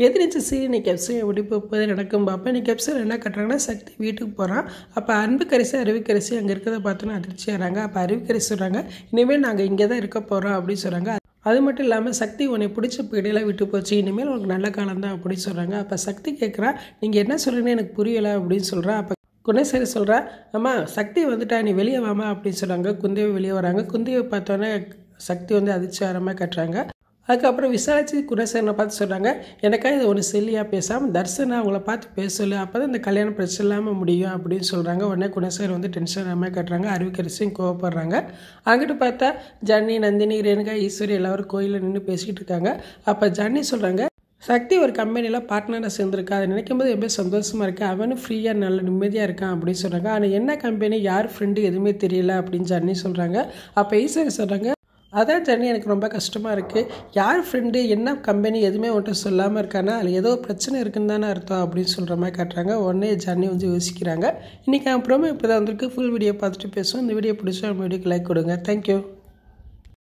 எதிர்த்து சரி இன்னைக்கு எபிசோட் எப்படி போகுது நடக்கும் பார்ப்பேன். இன்னைக்கு எபிசோட் என்ன கட்டுறாங்கன்னா, சக்தி வீட்டுக்கு போகிறான். அப்போ அன்புக்கரசி அருவிக்கரசி அங்கே இருக்கிறத பார்த்தோன்னா அதிர்ச்சியாகிறாங்க. அப்போ அருவிக்கரசி சொல்கிறாங்க, இனிமேல் நாங்கள் இங்கே தான் இருக்க போகிறோம் அப்படின்னு சொல்கிறாங்க. அது மட்டும் இல்லாமல் சக்தி உன்னை பிடிச்ச பீடையெல்லாம் விட்டு போச்சு, இனிமேல் உனக்கு நல்ல காலம் தான் அப்படின்னு சொல்கிறாங்க. அப்போ சக்தி கேட்குறா, நீங்கள் என்ன சொல்கிறீங்கன்னு எனக்கு புரியலை அப்படின்னு சொல்கிறா. அப்போ குணசேகர் சொல்கிறா, அம்மா சக்தி வந்துட்டா நீ வெளியே வாமா அப்படின்னு சொல்கிறாங்க. குந்தேவி வெளியே வராங்க. குந்தேவி பார்த்தோன்னே சக்தி வந்து அதிர்ச்சியாரமாக கட்டுறாங்க. அதுக்கப்புறம் விசாரித்து குணசேகரனை பார்த்து சொல்கிறாங்க, எனக்காக இது ஒன்று செல்லியாக பேசாமல் தர்சனா அவங்கள பார்த்து பேசல, அப்போ தான் இந்த கல்யாணம் பிரச்சனை இல்லாமல் முடியும் அப்படின்னு சொல்கிறாங்க. உடனே குணசேகர் வந்து டென்ஷன் ஆகாமல் கட்டுறாங்க. அருவிக்கரசியும் கோவப்படுறாங்க. அங்கிட்டு பார்த்தா ஜன்னி, நந்தினி, ரேணுகா, ஈஸ்வரி எல்லோரும் கோயிலில் நின்று பேசிக்கிட்டு இருக்காங்க. அப்போ ஜன்னி சொல்கிறாங்க, சக்தி ஒரு கம்பெனியில் பார்ட்னராக சேர்ந்துருக்கா, அதை நினைக்கும் போது எப்படி சந்தோஷமாக இருக்குது, அவனும் ஃப்ரீயாக நல்ல நிம்மதியாக இருக்கான் அப்படின்னு சொல்கிறாங்க. ஆனால் என்ன கம்பெனி யார் ஃப்ரெண்டு எதுவுமே தெரியல அப்படின்னு ஜன்னி சொல்கிறாங்க. அப்போ ஈஸ்வரி சொல்கிறாங்க, அதான் ஜன்னி எனக்கு ரொம்ப கஷ்டமாக இருக்குது, யார் ஃப்ரெண்டு என்ன கம்பெனி எதுவுமே உன்ட்ட சொல்லாமல் இருக்கானா, அதில் ஏதோ பிரச்சனை இருக்குன்னு தானே அர்த்தம் அப்படின்னு சொல்கிற மாதிரி காட்டுறாங்க. உடனே ஜன்னி வந்து யோசிக்கிறாங்க. இன்றைக்கி அப்புறமா இப்படி தான் வந்திருக்கு. ஃபுல் வீடியோ பார்த்துட்டு பேசுவோம். இந்த வீடியோ பிடிச்சா நம்ம வீடியோக்கு லைக் கொடுங்க. தேங்க்யூ.